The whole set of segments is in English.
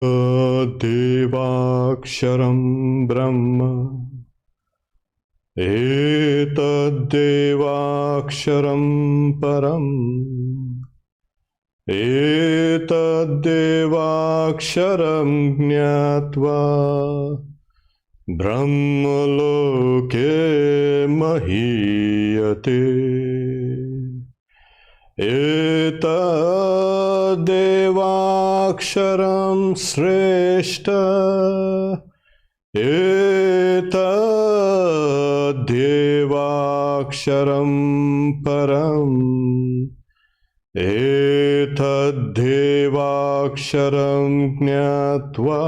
Devaksharam Brahma Etadevaksharam Param Etadevaksharam Jnatva Brahmaloke Mahiyate Etadevaksharam Sreshta Etadevaksharam Param Etadevaksharam Jnatva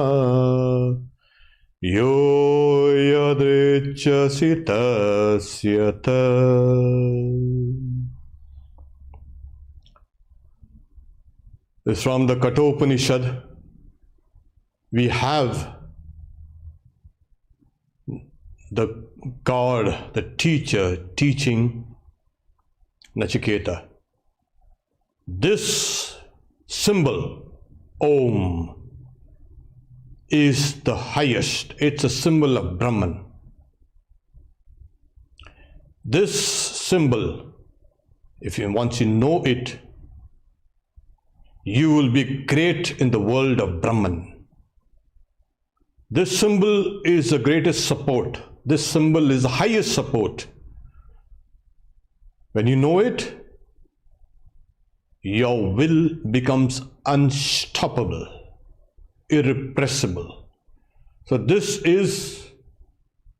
Yo yadrichasi tasyata. This from the Kathopanishad. We have the God, the teacher, teaching Nachiketa. This symbol, Om, is the highest. It's a symbol of Brahman. This symbol, once you know it, you will be great in the world of Brahman. This symbol is the greatest support. This symbol is the highest support. When you know it, your will becomes unstoppable, irrepressible. So this is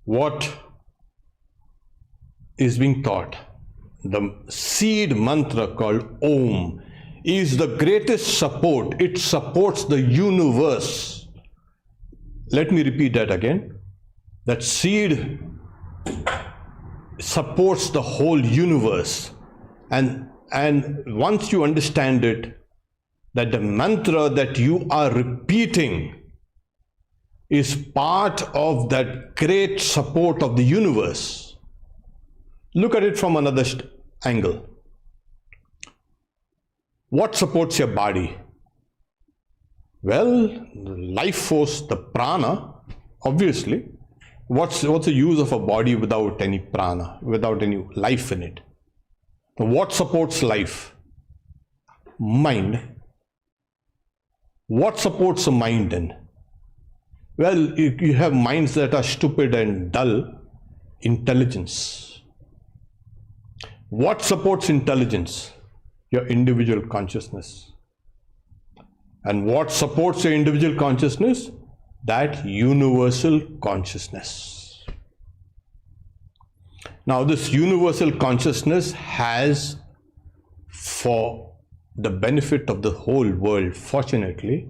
what is being taught. The seed mantra called Om is the greatest support. It supports the universe. Let me repeat that again. That seed supports the whole universe. And once you understand it, that the mantra that you are repeating is part of that great support of the universe. Look at it from another angle. What supports your body? Well, the life force, the prana, obviously. What's the use of a body without any prana, without any life in it? What supports life? Mind. What supports the mind then? Well, you have minds that are stupid and dull. Intelligence. What supports intelligence? Your individual consciousness. And what supports your individual consciousness? That universal consciousness. Now, this universal consciousness has, for the benefit of the whole world, fortunately,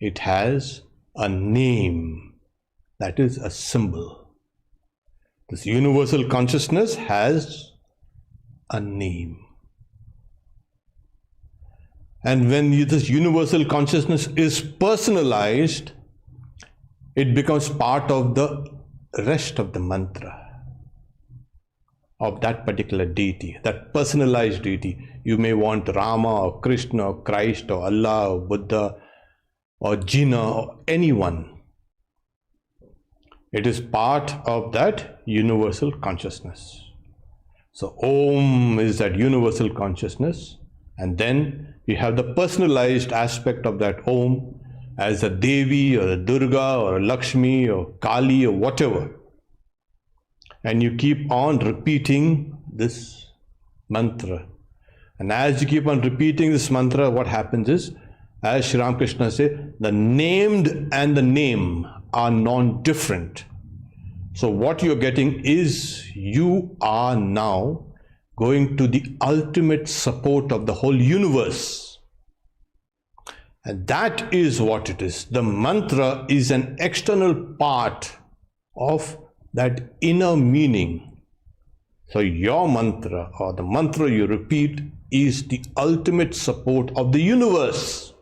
it has a name. That is a symbol. This universal consciousness has a name. And when this universal consciousness is personalized, it becomes part of the rest of the mantra of that particular deity, that personalized deity. You may want Rama or Krishna or Christ or Allah or Buddha or Jinnah or anyone. It is part of that universal consciousness. So Om is that universal consciousness, and then you have the personalized aspect of that Om as a Devi or a Durga or a Lakshmi or Kali or whatever. And you keep on repeating this mantra. And as you keep on repeating this mantra, what happens is, as Sri Ramakrishna said, the named and the name are non-different. So what you're getting is, you are now going to the ultimate support of the whole universe. And that is what it is. The mantra is an external part of that inner meaning. So your mantra, or the mantra you repeat, is the ultimate support of the universe.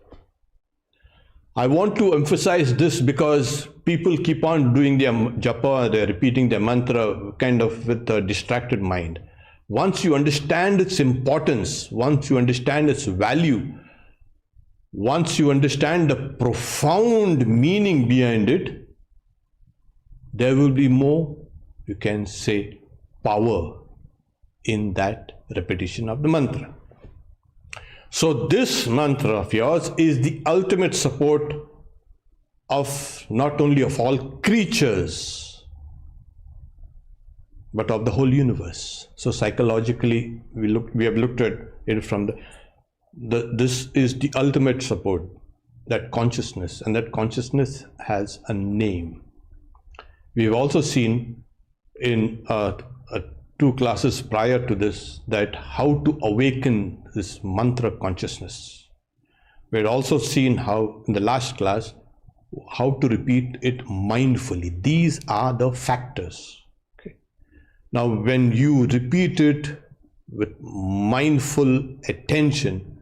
I want to emphasize this because people keep on doing their japa, they're repeating their mantra kind of with a distracted mind. Once you understand its importance, once you understand its value, once you understand the profound meaning behind it, there will be more, you can say, power in that repetition of the mantra. So this mantra of yours is the ultimate support of not only of all creatures, but of the whole universe. So psychologically, we have looked at it from this is the ultimate support, that consciousness, and that consciousness has a name. We've also seen in 2 classes prior to this that how to awaken this mantra consciousness. We had also seen how in the last class how to repeat it mindfully. These are the factors. Okay. Now when you repeat it with mindful attention,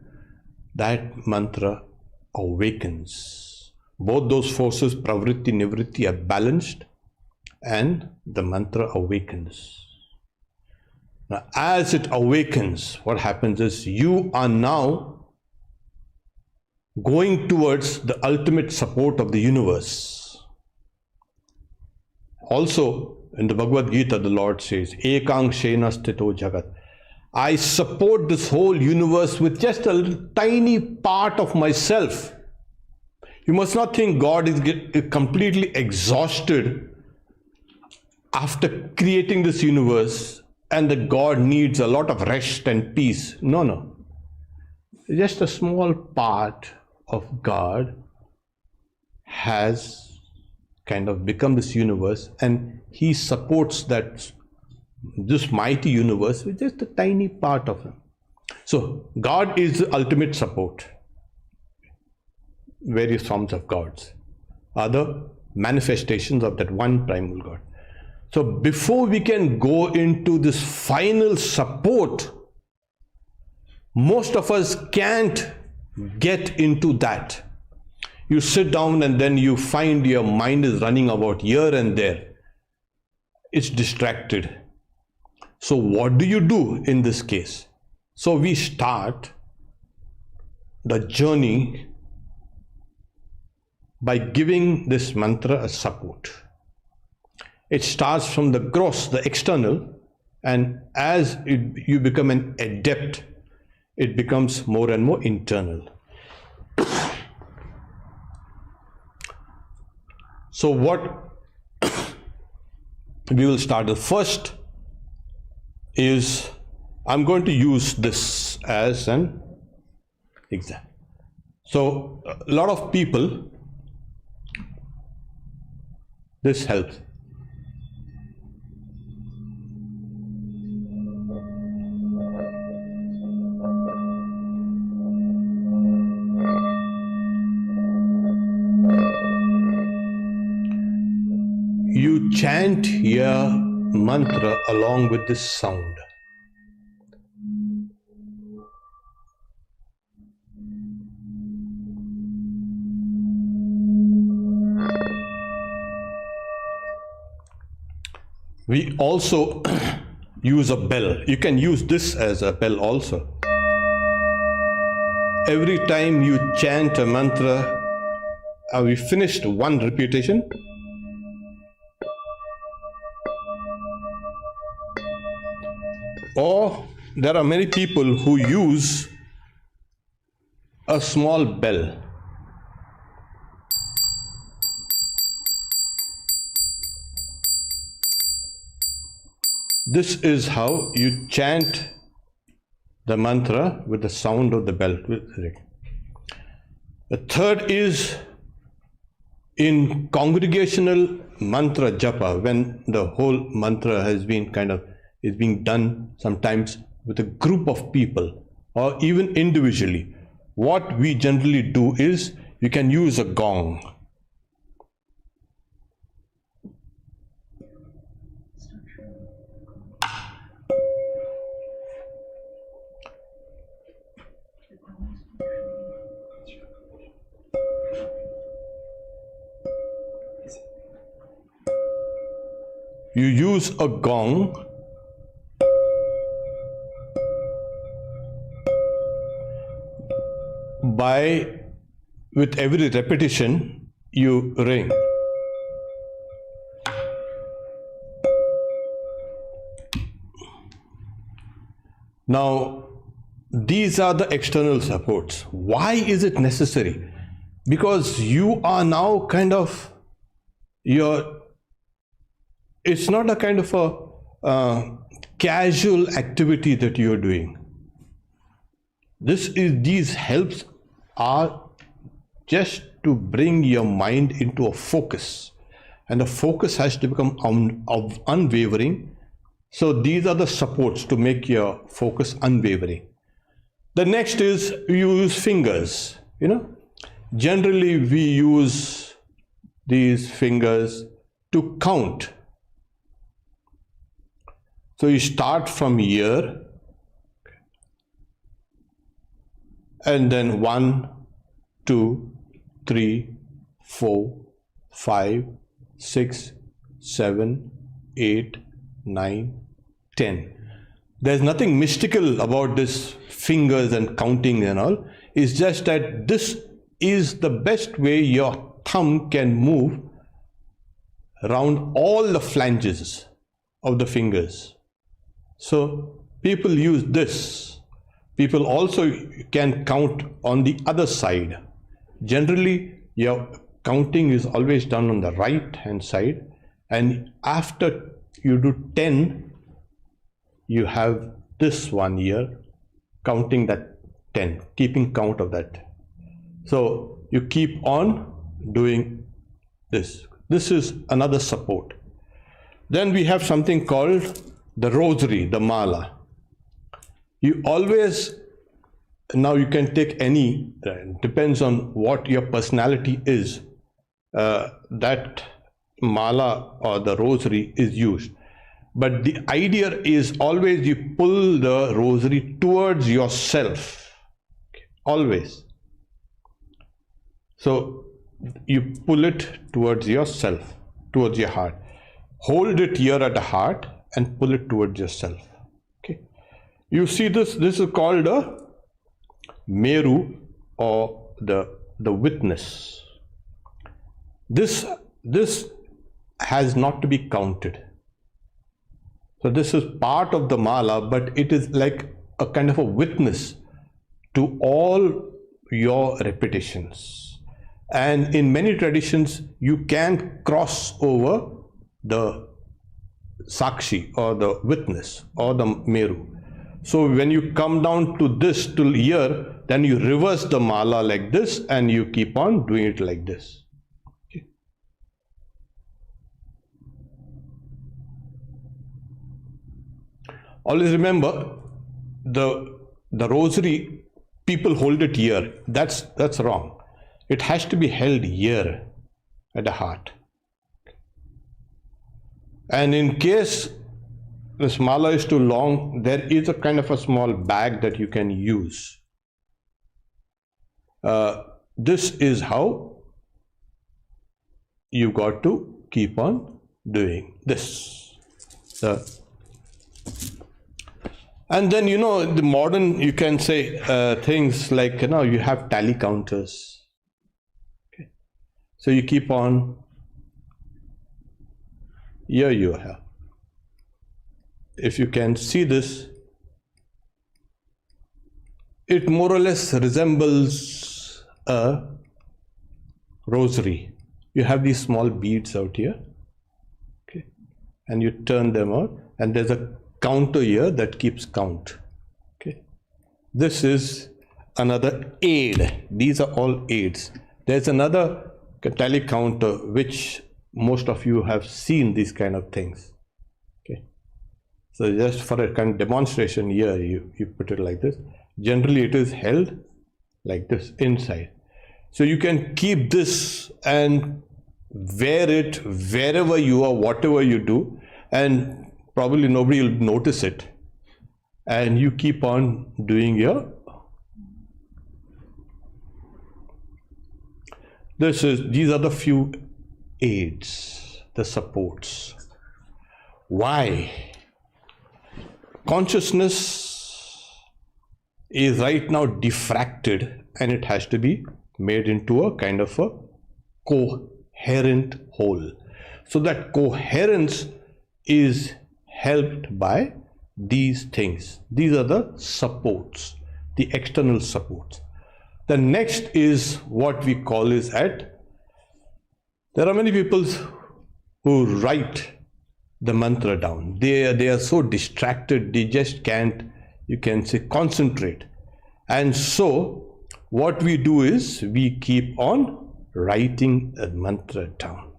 that mantra awakens. Both those forces, pravritti, nivritti, are balanced and the mantra awakens. Now, as it awakens, what happens is you are now going towards the ultimate support of the universe. Also, in the Bhagavad Gita, the Lord says, Ekang Shena Sthito Jagat. I support this whole universe with just a little tiny part of myself. You must not think God is completely exhausted after creating this universe and that God needs a lot of rest and peace. No, no. Just a small part of God has kind of become this universe, and He supports this mighty universe with just a tiny part of Him. So God is the ultimate support. Various forms of gods are the manifestations of that one primal God. So before we can go into this final support, most of us can't get into that. You sit down and then you find your mind is running about here and there. It's distracted. So what do you do in this case? So we start the journey by giving this mantra a support. It starts from the gross, the external, and as you become an adept, it becomes more and more internal. So what we will start, the first is, I'm going to use this as an example. So a lot of people, this helps. You chant your mantra along with this sound. We also use a bell. You can use this as a bell also. Every time you chant a mantra, we finished one repetition. Or there are many people who use a small bell. This is how you chant the mantra with the sound of the bell. The third is in congregational mantra japa, when the whole mantra has been is being done sometimes with a group of people or even individually. What we generally do is you can use a gong. You use a gong by with every repetition you ring. Now, these are the external supports. Why is it necessary? Because you are now kind of, it's not a kind of a casual activity that you're doing. These helps are just to bring your mind into a focus, and the focus has to become unwavering. So these are the supports to make your focus unwavering. The next is you use fingers. Generally we use these fingers to count. So you start from here, and then 1, 2, 3, 4, 5, 6, 7, 8, 9, 10. There's nothing mystical about this fingers and counting and all. It's just that this is the best way your thumb can move around all the flanges of the fingers. So people use this. People also can count on the other side. Generally, your counting is always done on the right hand side, and after you do 10, you have this one here, counting that 10, keeping count of that. So you keep on doing this. This is another support. Then we have something called the rosary, the mala. You always, now you can take any, depends on what your personality is, that mala or the rosary is used. But the idea is always you pull the rosary towards yourself, always. So you pull it towards yourself, towards your heart. Hold it here at the heart and pull it towards yourself. Okay. You see this is called a meru, or the witness. This has not to be counted. So this is part of the mala, but it is like a kind of a witness to all your repetitions. And in many traditions, you can cross over the sakshi or the witness or the meru. So when you come down to this till here, then you reverse the mala like this and you keep on doing it like this. Okay. Always remember, the rosary, people hold it here. That's wrong. It has to be held here at the heart. And in case this mala is too long, there is a kind of a small bag that you can use. This is how you got to keep on doing this. And then, the modern, you can say things like, you have tally counters. Okay. So you keep on, here you have. If you can see this, it more or less resembles a rosary. You have these small beads out here, okay, and you turn them out, and there's a counter here that keeps count. Okay, this is another aid. These are all aids. There's another tally counter which most of you have seen, these kind of things. Okay, so just for a kind of demonstration here, you put it like this. Generally it is held like this inside. So you can keep this and wear it wherever you are, whatever you do, and probably nobody will notice it. And you keep on doing your, these are the few aids, the supports. Why? Consciousness is right now diffracted and it has to be made into a kind of a coherent whole. So that coherence is helped by these things. These are the supports, the external supports. The next is what we call is there are many people who write the mantra down. They are so distracted, they just can't, you can say, concentrate. And so what we do is we keep on writing a mantra down.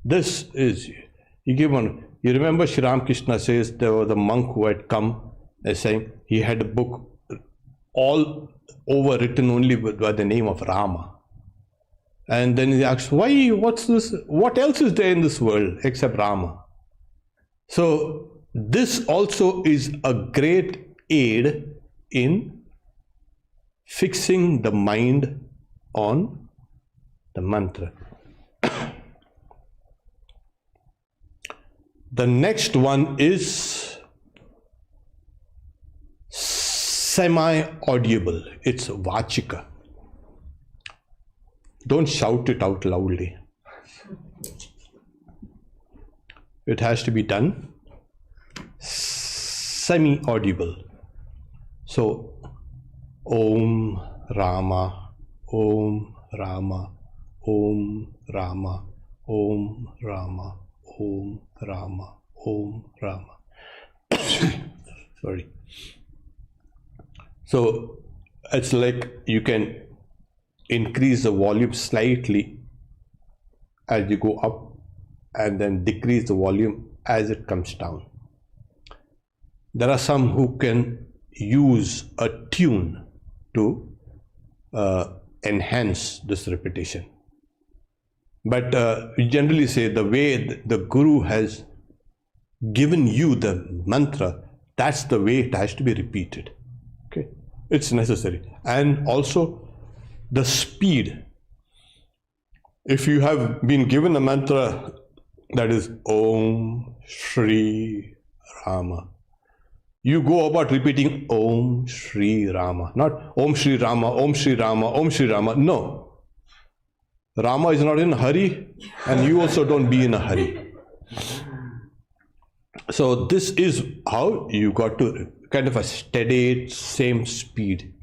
This is, you remember Sri Ramakrishna says there was a monk who had come and saying he had a book all over written only by the name of Rama. And then he asks, why, what's this? What else is there in this world except Rama? So this also is a great aid in fixing the mind on the mantra. The next one is semi-audible. It's Vachika. Don't shout it out loudly. It has to be done semi-audible. So, Om Rama, Om Rama, Om Rama, Om Rama, Om Rama, Om Rama. Sorry. So, it's like you can increase the volume slightly as you go up and then decrease the volume as it comes down. There are some who can use a tune to enhance this repetition. But we generally say the way the Guru has given you the mantra, that's the way it has to be repeated. Okay, it's necessary. And also the speed. If you have been given a mantra that is Om Shri Rama, you go about repeating Om Shri Rama, not Om Shri Rama, Om Shri Rama, Om Shri Rama. No. Rama is not in a hurry, and you also don't be in a hurry. So this is how you got to kind of a steady, same speed.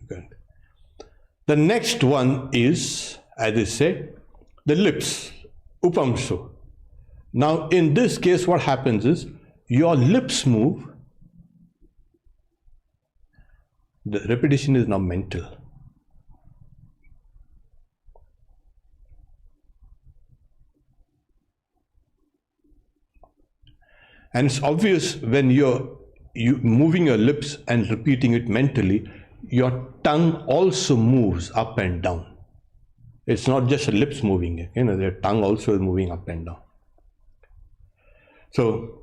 The next one is, as I say, the lips, Upamsu. Now in this case what happens is your lips move, the repetition is now mental. And it's obvious when you're moving your lips and repeating it mentally, your tongue also moves up and down. It's not just the lips moving, the tongue also is moving up and down. So,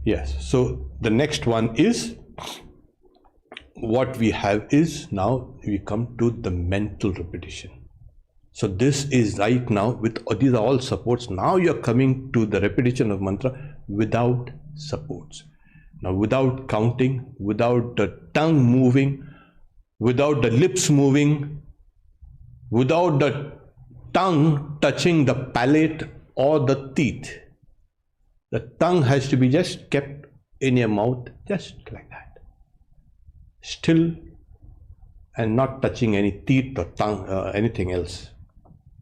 yes, so the next one is, what we have is, now we come to the mental repetition. So this is right now, with these are all supports. Now you're coming to the repetition of mantra without supports. Now without counting, without the tongue moving, without the lips moving, without the tongue touching the palate or the teeth. The tongue has to be just kept in your mouth, just like that. Still, and not touching any teeth or tongue or anything else.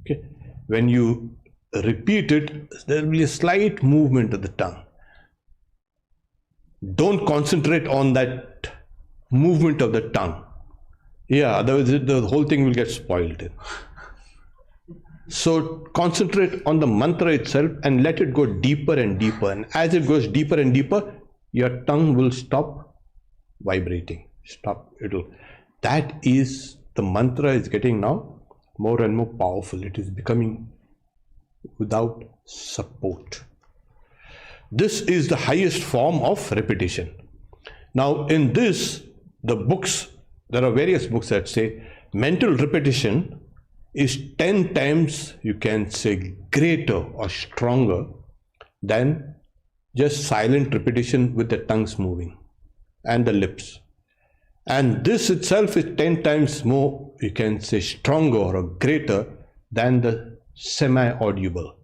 Okay. When you repeat it, there will be a slight movement of the tongue. Don't concentrate on that movement of the tongue. Yeah, otherwise the whole thing will get spoiled. So concentrate on the mantra itself and let it go deeper and deeper. And as it goes deeper and deeper, your tongue will stop vibrating. That is, the mantra is getting now more and more powerful. It is becoming without support. This is the highest form of repetition. Now in this, the books, there are various books that say mental repetition is 10 times, you can say, greater or stronger than just silent repetition with the tongues moving and the lips. And this itself is 10 times more, you can say, stronger or greater than the semi-audible.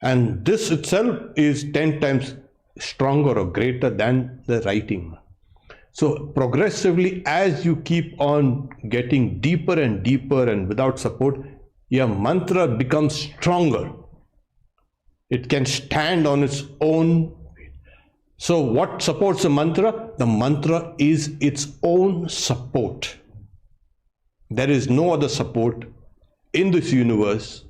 And this itself is 10 times stronger or greater than the writing. So progressively, as you keep on getting deeper and deeper and without support, your mantra becomes stronger. It can stand on its own. So what supports the mantra? The mantra is its own support. There is no other support in this universe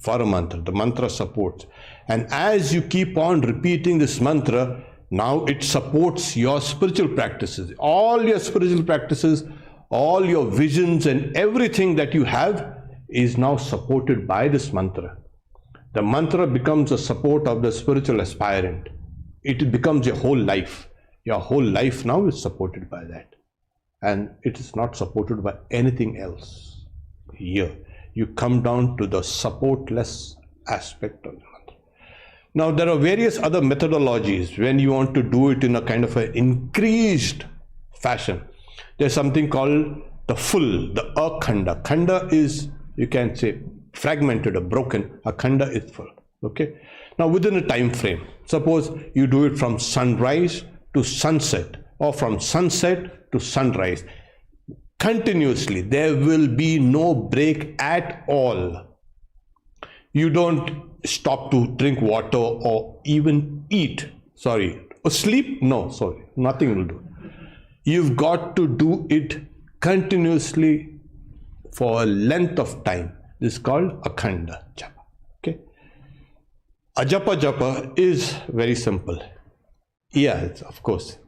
for a mantra. The mantra supports. And as you keep on repeating this mantra, now it supports your spiritual practices. All your spiritual practices, all your visions and everything that you have is now supported by this mantra. The mantra becomes a support of the spiritual aspirant. It becomes your whole life. Your whole life now is supported by that. And it is not supported by anything else. Here, you come down to the supportless aspect of the mantra. Now, there are various other methodologies when you want to do it in a kind of an increased fashion. There's something called the full, the Akanda. Khanda is, you can say, fragmented or broken. Akanda is full. Okay. Now, within a time frame, suppose you do it from sunrise to sunset or from sunset to sunrise. Continuously, there will be no break at all. You don't stop to drink water or even eat. Or sleep? No, nothing will do. You've got to do it continuously for a length of time. This is called Akanda Japa. Okay. Ajapa-Japa is very simple. Yeah, it's, of course.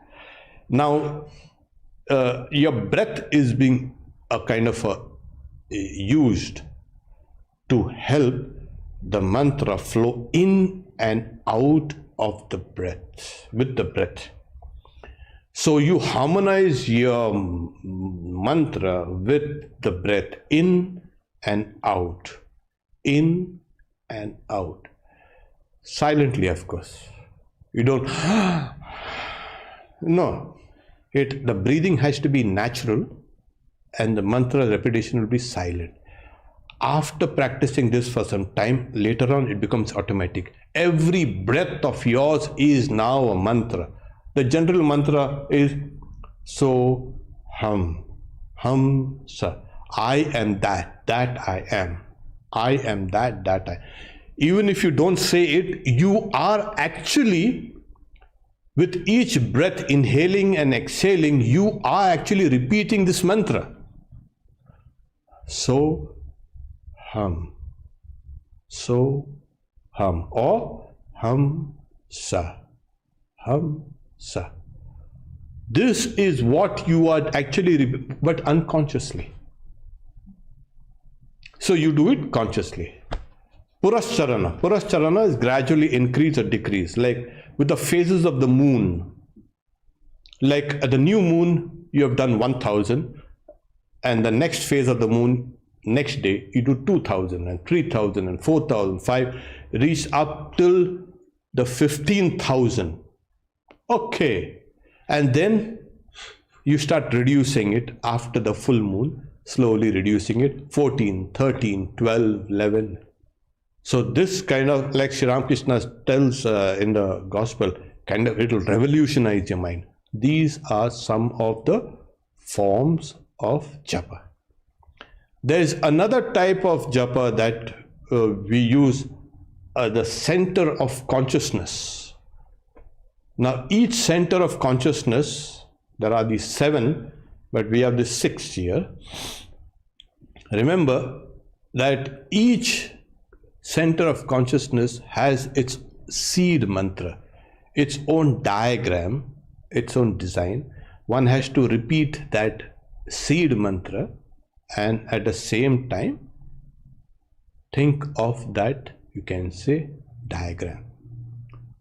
Now, your breath is being a kind of used to help the mantra flow in and out of the breath, with the breath. So you harmonize your mantra with the breath in and out, in and out. Silently, of course. You don't, no. The breathing has to be natural and the mantra repetition will be silent. After practicing this for some time, later on it becomes automatic. Every breath of yours is now a mantra. The general mantra is so, hum, sa. I am that I am. I am that I. Even if you don't say it, you are actually, with each breath inhaling and exhaling, you are actually repeating this mantra. So, hum, or hum, sa. This is what you are actually, but unconsciously. So you do it consciously. Purascharana. Purascharana is gradually increase or decrease, like with the phases of the moon. Like at the new moon, you have done 1000, and the next phase of the moon, next day, you do 2000 and 3000 and 4000, 5, reach up till the 15,000. Okay. And then you start reducing it after the full moon, slowly reducing it, 14, 13, 12, 11. So this kind of, like Sri Ramakrishna tells in the gospel, kind of it will revolutionize your mind. These are some of the forms of japa. There is another type of japa that we use, the center of consciousness. Now each center of consciousness, there are these 7, but we have the 6th here. Remember that each center of consciousness has its seed mantra, its own diagram, its own design. One has to repeat that seed mantra and at the same time think of that, you can say, diagram.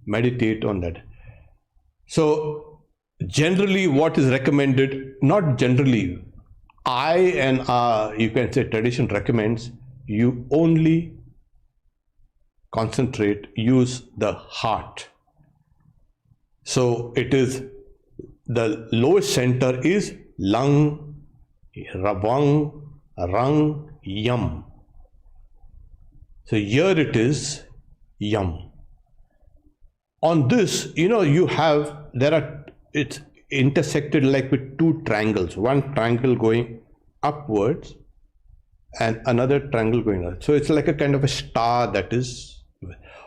Meditate on that. So generally what is recommended, not generally, you can say tradition recommends you only use the heart. So it is, the lowest center is lung, ravang, rang, yam. So here it is yam. On this, it's intersected like with two triangles, one triangle going upwards and another triangle going up. So it's like a kind of a star, that is,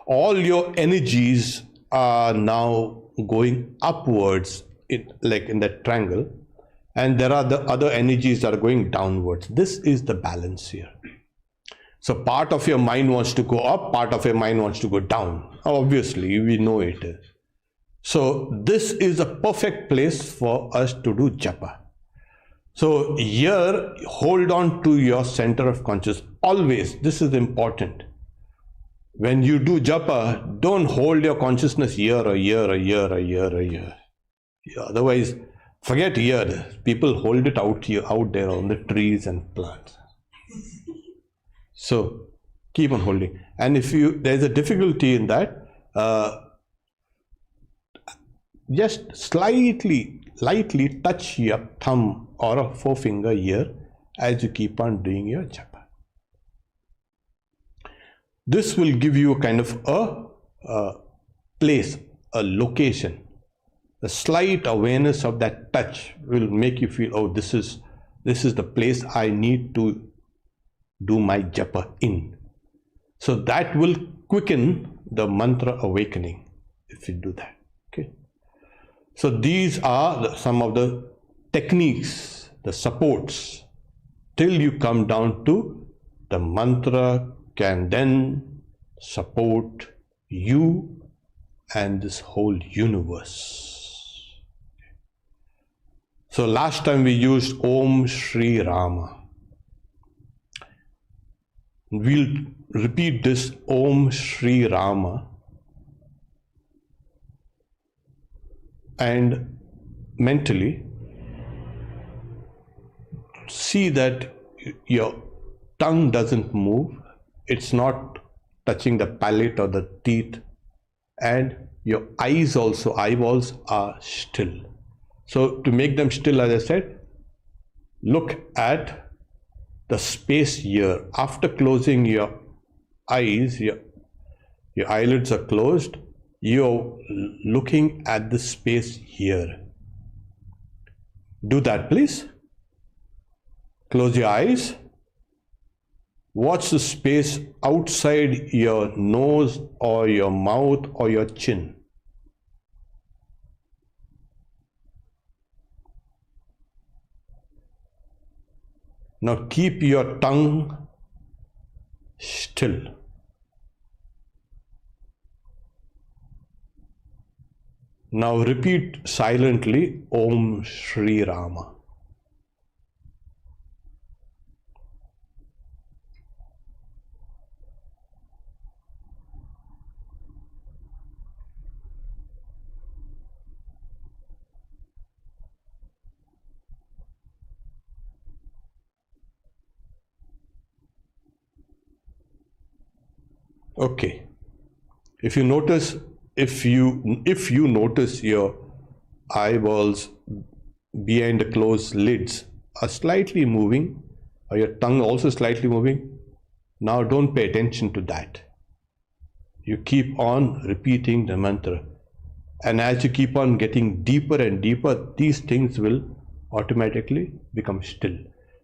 all your energies are now going upwards, like in that triangle, and there are the other energies that are going downwards. This is the balance here. So part of your mind wants to go up, part of your mind wants to go down. Obviously, we know it. So this is a perfect place for us to do japa. So here, hold on to your center of consciousness. Always, this is important. When you do japa, don't hold your consciousness here or here or here or here or here. Otherwise, forget here. People hold it out here, out there on the trees and plants. So keep on holding. And if there's a difficulty in that, just lightly touch your thumb or a forefinger here as you keep on doing your japa. This will give you a kind of a place, a location. The slight awareness of that touch will make you feel, oh, this is the place I need to do my japa in. So that will quicken the mantra awakening if you do that. Okay. So these are some of the techniques, the supports, till you come down to the mantra can then support you and this whole universe. So last time we used Om Shri Rama. We'll repeat this Om Shri Rama and mentally see that your tongue doesn't move, it's not touching the palate or the teeth, and your eyeballs are still. So to make them still, as I said, look at the space here. After closing your eyes, your eyelids are closed, you're looking at the space here. Do that, please. Close your eyes. Watch the space outside your nose or your mouth or your chin. Now keep your tongue still. Now repeat silently Om Shri Rama. Okay. If you notice your eyeballs behind the closed lids are slightly moving, or your tongue also slightly moving, now don't pay attention to that. You keep on repeating the mantra, and as you keep on getting deeper and deeper, these things will automatically become still.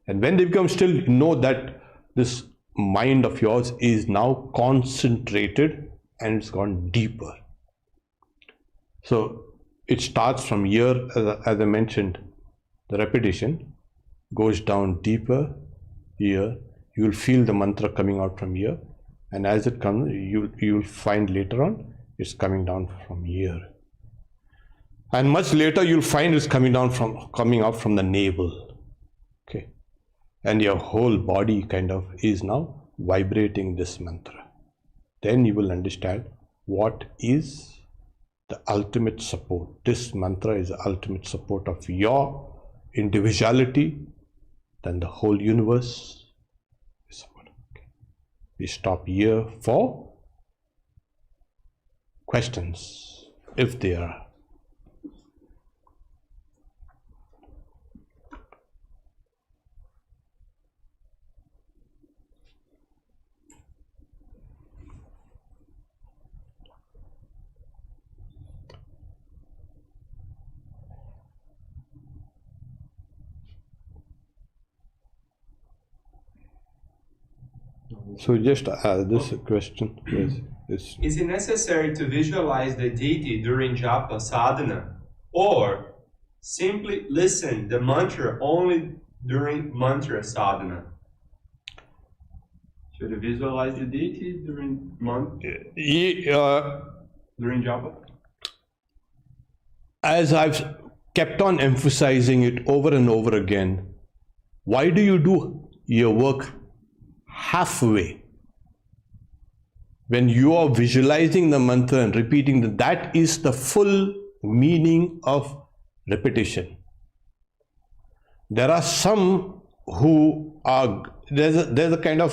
And when they become still, you know that this mind of yours is now concentrated and it's gone deeper. So it starts from here, as I mentioned, the repetition goes down deeper here. You will feel the mantra coming out from here, and as it comes, you will find later on it's coming down from here, and much later you'll find it's coming out from the navel. Okay, and your whole body kind of is now vibrating this mantra. Then you will understand what is the ultimate support. This mantra is the ultimate support of your individuality, then the whole universe is supported. Okay. We stop here for questions, if there are. So just this question is it necessary to visualize the deity during japa sadhana, or simply listen the mantra only during mantra sadhana? Should I visualize the deity during during japa? As I've kept on emphasizing it over and over again, why do you do your work halfway? When you are visualizing the mantra and repeating that is the full meaning of repetition. There are some who are, there's a kind of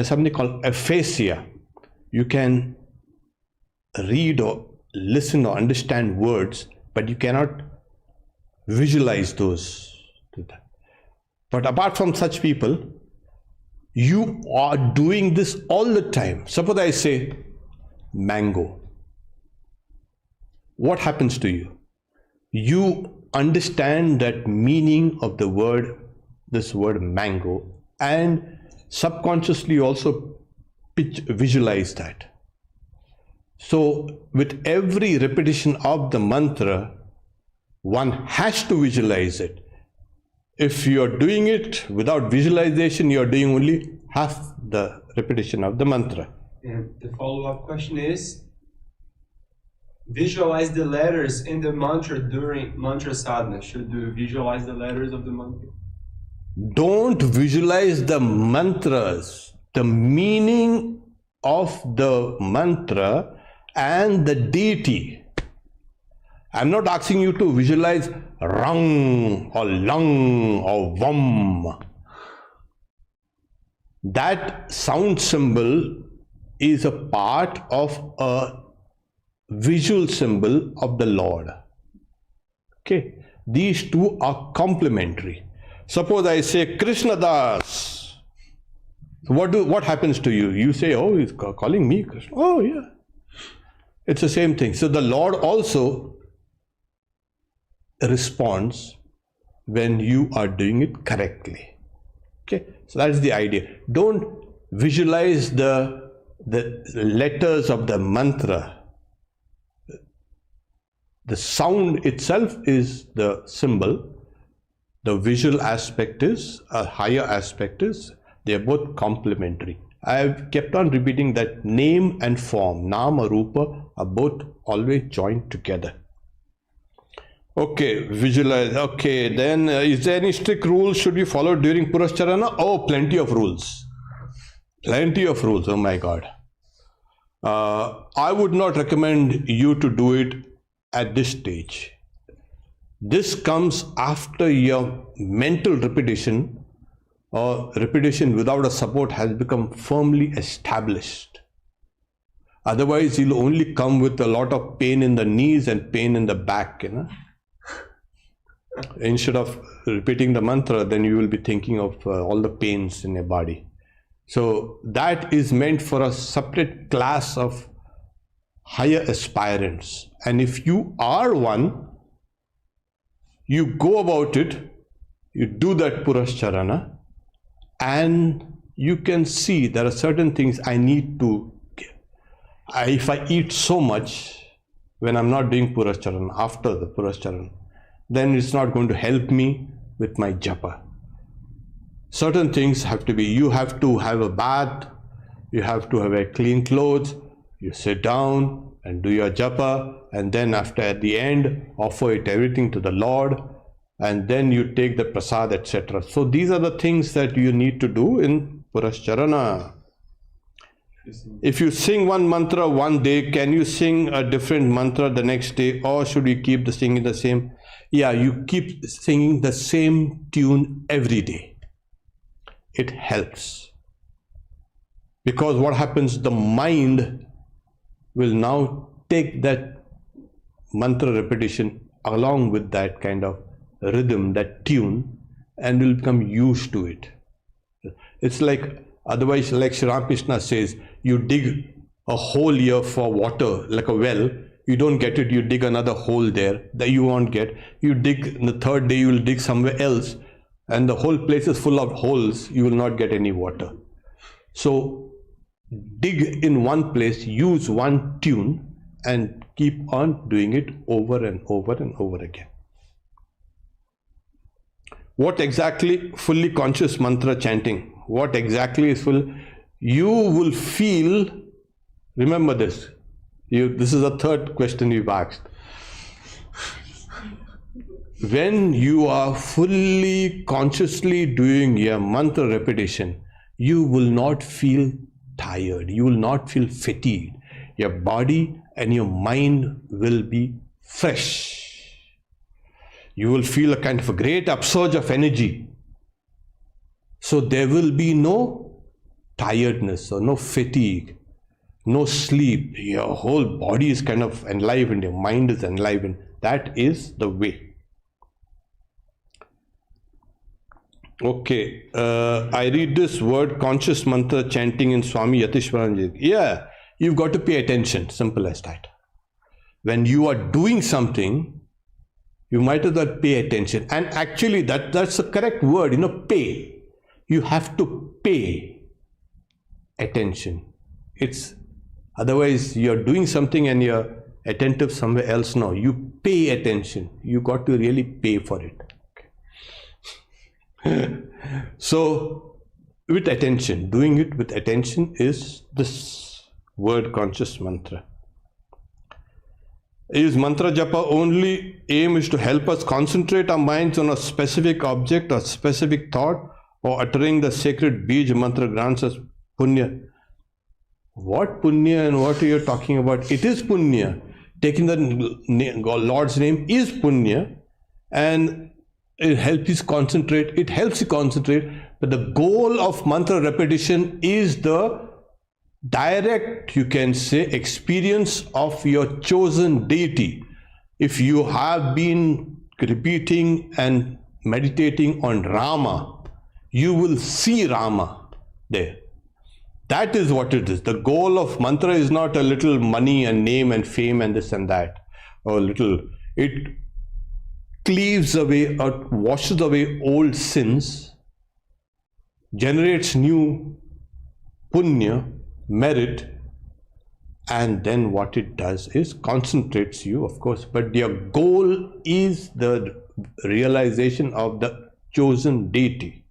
something called aphasia. You can read or listen or understand words, but you cannot visualize those. But apart from such people, you are doing this all the time. Suppose I say mango. What happens to you? You understand that meaning of the word, this word mango, and subconsciously also visualize that. So with every repetition of the mantra, one has to visualize it. If you are doing it without visualization, you are doing only half the repetition of the mantra. And the follow-up question is, visualize the letters in the mantra during mantra sadhana. Should you visualize the letters of the mantra? Don't visualize the mantras. The meaning of the mantra and the deity. I'm not asking you to visualize rang or lung or vam. That sound symbol is a part of a visual symbol of the Lord. Okay, these two are complementary. Suppose I say Krishna Das. What happens to you? You say, oh, he's calling me Krishna. Oh, yeah. It's the same thing. So the Lord also responds when you are doing it correctly. Okay, so that's the idea. Don't visualize the letters of the mantra. The sound itself is the symbol. The visual aspect is, a higher aspect is, they are both complementary. I have kept on repeating that name and form, nama, rupa, are both always joined together. Okay, visualize. Okay, then is there any strict rules should be followed during Purascharana? Oh, plenty of rules. Plenty of rules, oh my God. I would not recommend you to do it at this stage. This comes after your mental repetition or repetition without a support has become firmly established. Otherwise, you'll only come with a lot of pain in the knees and pain in the back, you know. Instead of repeating the mantra, then you will be thinking of all the pains in your body. So that is meant for a separate class of higher aspirants. And if you are one, you go about it, you do that Purascharana, and you can see there are certain things I need to give. If I eat so much when I'm not doing Purascharana, after the Purascharana, then it's not going to help me with my japa. Certain things have to be, you have to have a bath, you have to have a clean clothes, you sit down and do your japa, and then after at the end offer it everything to the Lord, and then you take the prasad, etc. So these are the things that you need to do in Purascharana. If you sing one mantra one day, can you sing a different mantra the next day, or should you keep the singing the same? Yeah, you keep singing the same tune every day. It helps. Because what happens, the mind will now take that mantra repetition along with that kind of rhythm, that tune, and will become used to it. It's like, otherwise, like Sri Ramakrishna says, you dig a hole here for water, like a well, you don't get it, you dig another hole there that you won't get. You dig, the third day you will dig somewhere else, and the whole place is full of holes, you will not get any water. So dig in one place, use one tune, and keep on doing it over and over and over again. What exactly fully conscious mantra chanting? What exactly is full? You will feel, remember this, this is the third question you've asked. When you are fully consciously doing your mantra repetition, you will not feel tired, you will not feel fatigued. Your body and your mind will be fresh. You will feel a kind of a great upsurge of energy. So there will be no tiredness or no fatigue, no sleep. Your whole body is kind of enlivened, your mind is enlivened. That is the way. Okay, I read this word conscious mantra chanting in Swami Yatishwaranji. Yeah, you've got to pay attention, simple as that. When you are doing something, you might as well pay attention. And actually that's the correct word, pay. You have to pay attention. It's otherwise you're doing something and you're attentive somewhere else. No, you pay attention. You got to really pay for it. Okay. So with attention, doing it with attention is this word conscious mantra. Is mantra japa only aim is to help us concentrate our minds on a specific object or specific thought, or uttering the sacred bij mantra grants us punya? What punya and what are you talking about? It is punya. Taking the Lord's name is punya, and it helps you concentrate. It helps you concentrate, but the goal of mantra repetition is the direct, you can say, experience of your chosen deity. If you have been repeating and meditating on Rama, you will see Rama there. That is what it is. The goal of mantra is not a little money and name and fame and this and that, or little. It cleaves away or washes away old sins, generates new punya, merit, and then what it does is concentrates you, of course, but your goal is the realization of the chosen deity.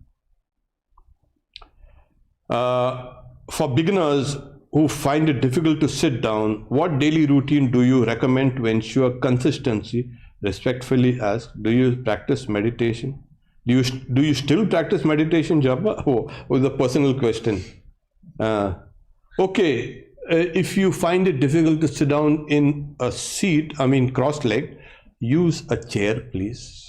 For beginners who find it difficult to sit down, what daily routine do you recommend to ensure consistency? Respectfully ask, do you practice meditation? Do you still practice meditation, Japa? Oh, was a personal question. Okay, if you find it difficult to sit down in a seat, cross-legged, use a chair, please.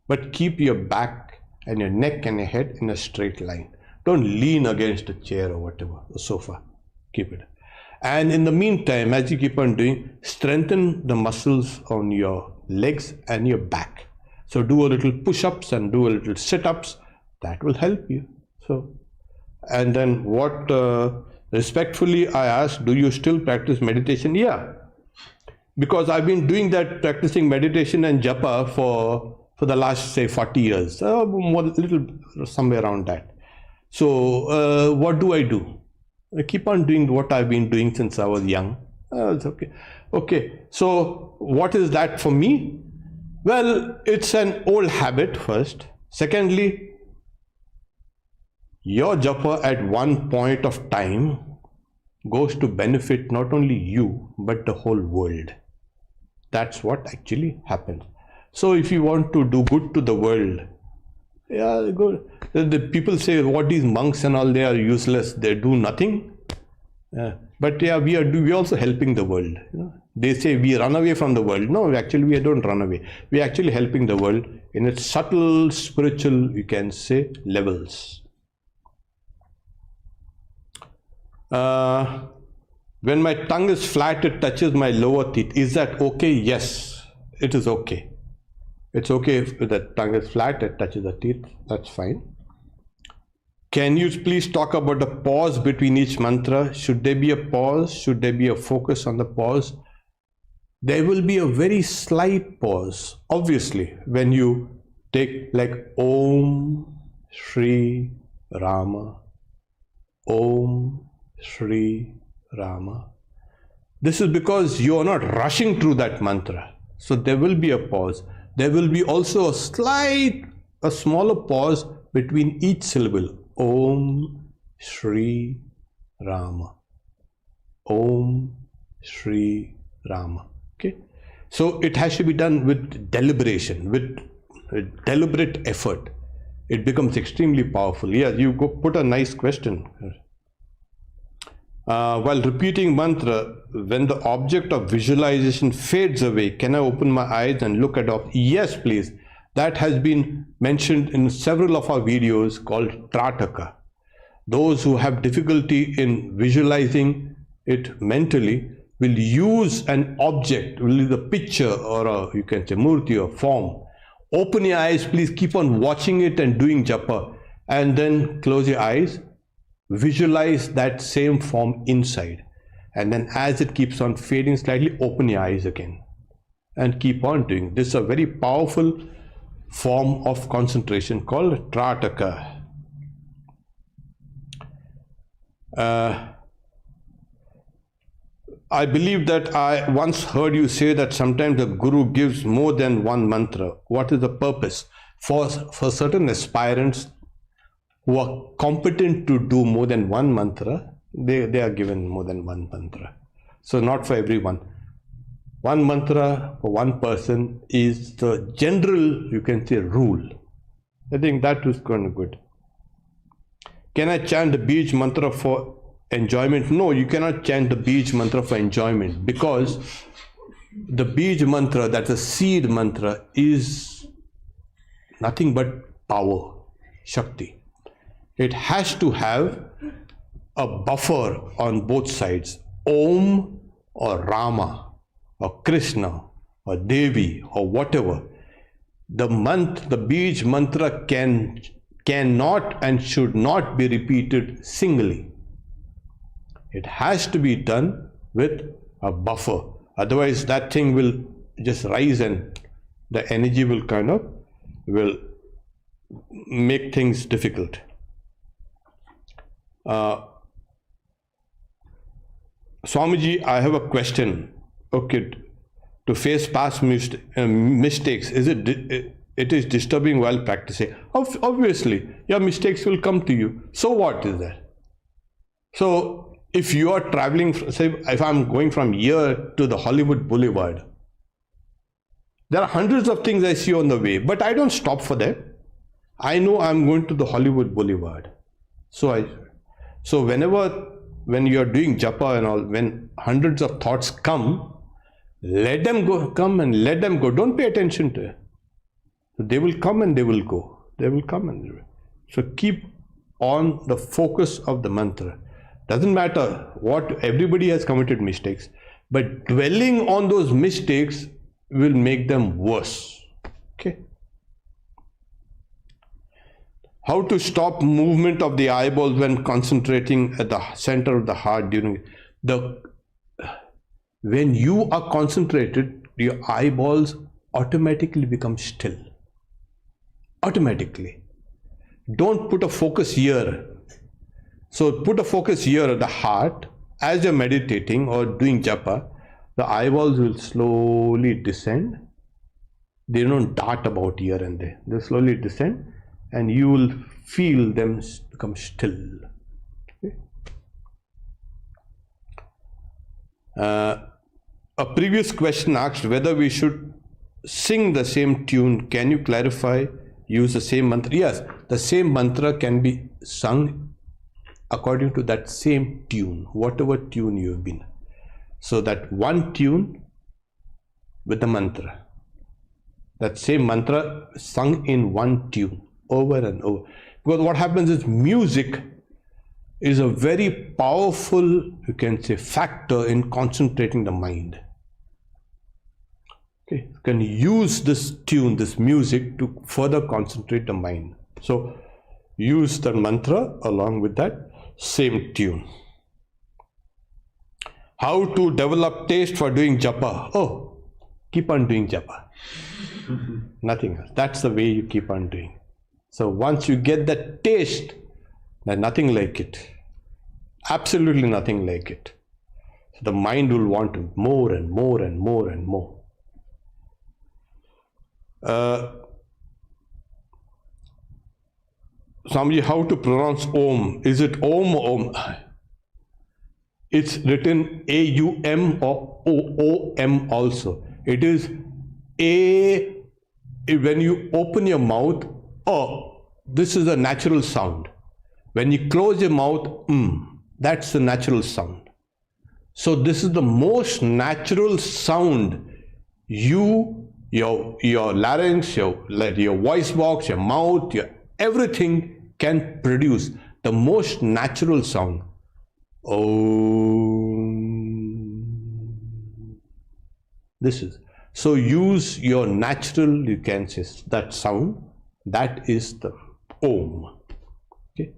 But keep your back and your neck and your head in a straight line. Don't lean against a chair or whatever, a sofa. Keep it. And in the meantime, as you keep on doing, strengthen the muscles on your legs and your back. So do a little push-ups and do a little sit-ups. That will help you. So, and then what, respectfully I ask, do you still practice meditation? Yeah. Because I've been doing that, practicing meditation and japa for the last, say, 40 years. More, little, somewhere around that. So what do? I keep on doing what I've been doing since I was young. It's okay. Okay, so what is that for me? Well, it's an old habit first. Secondly, your japa at one point of time goes to benefit not only you, but the whole world. That's what actually happens. So if you want to do good to the world, yeah, good. The people say, what these monks and all, they are useless, they do nothing. But yeah, we are also helping the world. They say we run away from the world. No, actually we don't run away. We are actually helping the world in its subtle spiritual, you can say, levels. When my tongue is flat, it touches my lower teeth. Is that okay? Yes, it is okay. It's okay if the tongue is flat, it touches the teeth. That's fine. Can you please talk about the pause between each mantra? Should there be a pause? Should there be a focus on the pause? There will be a very slight pause. Obviously, when you take like Om Shri Rama, Om Shri Rama. This is because you are not rushing through that mantra. So there will be a pause. There will be also a smaller pause between each syllable. Om Shri Rama. Om Shri Rama. Okay. So it has to be done with deliberation, with deliberate effort. It becomes extremely powerful. Yeah, you go put a nice question. While repeating mantra, when the object of visualization fades away, can I open my eyes and look at it? Yes, please. That has been mentioned in several of our videos called Trataka. Those who have difficulty in visualizing it mentally will use an object, will use a picture or you can say murti or form. Open your eyes, please keep on watching it and doing japa, and then close your eyes. Visualize that same form inside, and then as it keeps on fading slightly, open your eyes again and keep on doing. This is a very powerful form of concentration called Trataka. I believe that I once heard you say that sometimes the Guru gives more than one mantra. What is the purpose? For certain aspirants who are competent to do more than one mantra, they are given more than one mantra. So not for everyone. One mantra for one person is the general, you can say, rule. I think that was kind of good. Can I chant the Bij mantra for enjoyment? No, you cannot chant the Bij mantra for enjoyment, because the Bij mantra, that's a seed mantra, is nothing but power, Shakti. It has to have a buffer on both sides. Om or Rama or Krishna or Devi or whatever. The Bij mantra cannot and should not be repeated singly. It has to be done with a buffer. Otherwise that thing will just rise and the energy will make things difficult. Swamiji, I have a question. Okay, to face past mistakes, it is disturbing while practicing? Obviously, your mistakes will come to you. So what is that? So if you are traveling, say if I'm going from here to the Hollywood Boulevard, there are hundreds of things I see on the way, but I don't stop for that. I know I'm going to the Hollywood Boulevard. So when you are doing japa and all, when hundreds of thoughts come, let them come and let them go. Don't pay attention to it. They will come and they will go. They will come and they will. So keep on the focus of the mantra. Doesn't matter what, everybody has committed mistakes, but dwelling on those mistakes will make them worse. Okay. How to stop movement of the eyeballs when concentrating at the center of the heart during when you are concentrated, your eyeballs automatically become still. Automatically. Don't put a focus here. So put a focus here at the heart. As you're meditating or doing japa, the eyeballs will slowly descend. They don't dart about here and there. They slowly descend and you will feel them become still. Okay. A previous question asked whether we should sing the same tune. Can you clarify? Use the same mantra? Yes, the same mantra can be sung according to that same tune, whatever tune you have been. So that one tune with the mantra, that same mantra sung in one tune over and over. Because what happens is music is a very powerful, you can say, factor in concentrating the mind. Okay, you can use this tune, this music, to further concentrate the mind. So use the mantra along with that same tune. How to develop taste for doing japa? Oh, keep on doing japa. Nothing else. That's the way you keep on doing. So once you get that taste, there's nothing like it. Absolutely nothing like it. So the mind will want more and more and more and more. Swamiji, how to pronounce Om? Is it Om or Om? It's written A-U-M or O-O-M also. It is A, when you open your mouth, oh, this is a natural sound. When you close your mouth, that's the natural sound. So this is the most natural sound your larynx, your voice box, your mouth, everything can produce. The most natural sound. This is. So use your natural, you can say, that sound. That is the Om. Okay.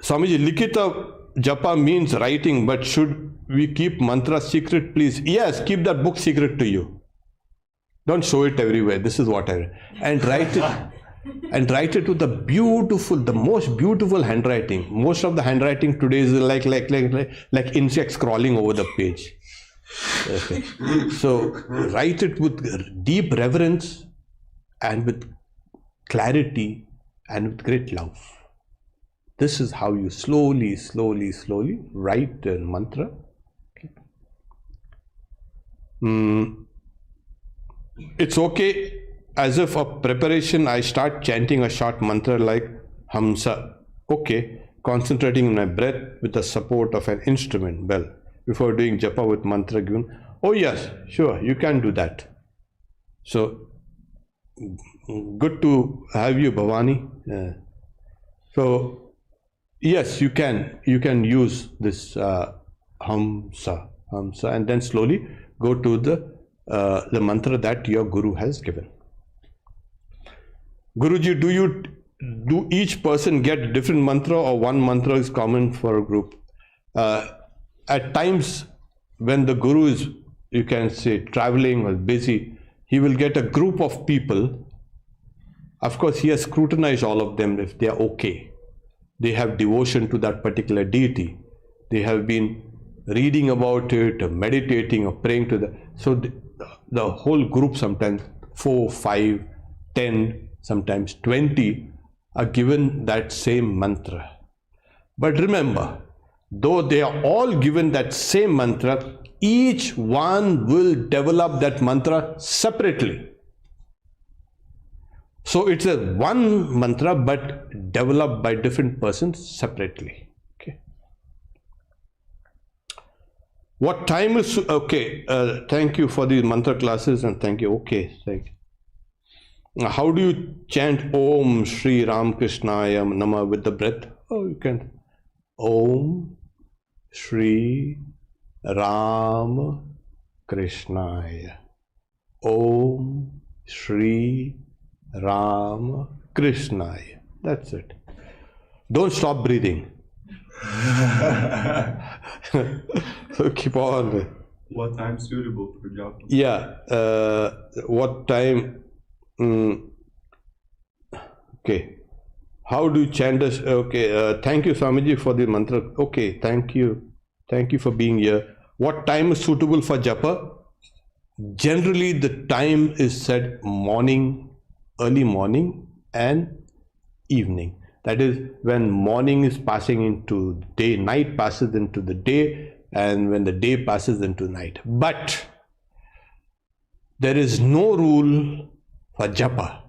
Swamiji, Likita Japa means writing, but should we keep mantra secret, please? Yes, keep that book secret to you. Don't show it everywhere. This is what I... And write it. And write it with the most beautiful handwriting. Most of the handwriting today is like insects crawling over the page. Okay. So write it with deep reverence and with clarity and with great love. This is how you slowly write the mantra. Okay. It's okay. As if a preparation, I start chanting a short mantra like Hamsa. Okay, concentrating on my breath with the support of an instrument, bell, before doing japa with mantra given. Oh yes, sure, you can do that. So, good to have you, Bhavani. So, yes, you can use this Hamsa, and then slowly go to the mantra that your Guru has given. Guruji, do each person get different mantra, or one mantra is common for a group? At times when the Guru is, you can say, traveling or busy, he will get a group of people. Of course, he has scrutinized all of them if they are okay. They have devotion to that particular deity. They have been reading about it, or meditating, or praying to the... So the whole group, sometimes 4, 5, 10, sometimes 20 are given that same mantra. But remember, though they are all given that same mantra, each one will develop that mantra separately. So it's a one mantra, but developed by different persons separately. Okay. What time is... Okay, thank you for these mantra classes, and thank you. Okay, thank you. How do you chant Om Shri Ram Krishnaya Nama with the breath? Oh, you can. Om Shri Ram Krishnaya. Om Shri Ram Krishnaya. That's it. Don't stop breathing. So keep on. What time suitable for japa? Yeah. What time? Okay. How do you chant this? Okay. Thank you, Swamiji, for the mantra. Okay. Thank you. Thank you for being here. What time is suitable for japa? Generally, the time is said morning, early morning, and evening. That is when morning is passing into day, night passes into the day, and when the day passes into night. But there is no rule for japa.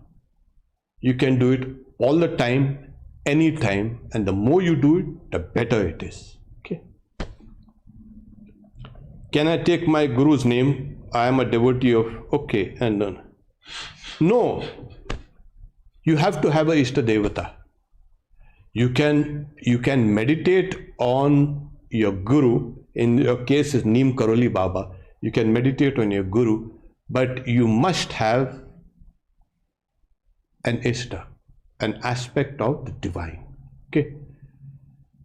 You can do it all the time, anytime, and the more you do it, the better it is. Okay. Can I take my guru's name? I am a devotee of. Okay, and no. You have to have a Ishta Devata. You can meditate on your guru. In your case, is Neem Karoli Baba. You can meditate on your guru, but you must have an Ishta, an aspect of the divine. Okay.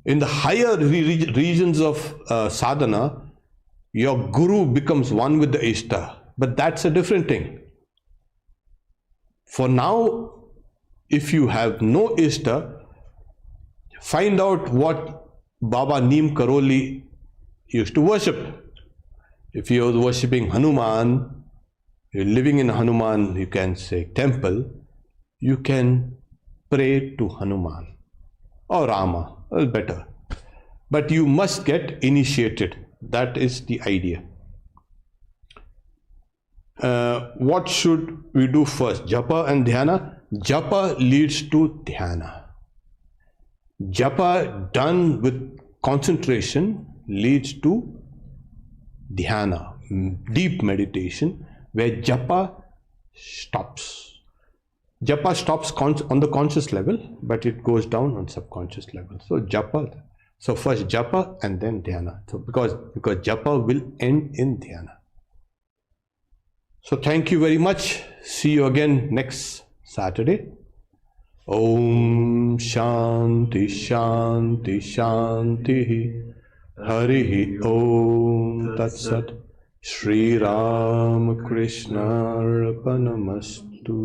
In the higher regions of sadhana, your guru becomes one with the Ishta, but that's a different thing. For now, if you have no Ishta, find out what Baba Neem Karoli used to worship. If you are worshipping Hanuman, you're living in Hanuman, you can say temple, you can pray to Hanuman or Rama, well, better. But you must get initiated. That is the idea. What should we do first? Japa and Dhyana? Japa leads to Dhyana. Japa done with concentration leads to Dhyana, deep meditation, where Japa stops. Japa stops on the conscious level, but it goes down on subconscious level. So Japa, so first Japa and then Dhyana. So because Japa will end in Dhyana. So thank you very much. See you again next Saturday. Om Shanti Shanti Shanti Harihi Om Tat Sat Shri Ram Krishna Arpanamastu.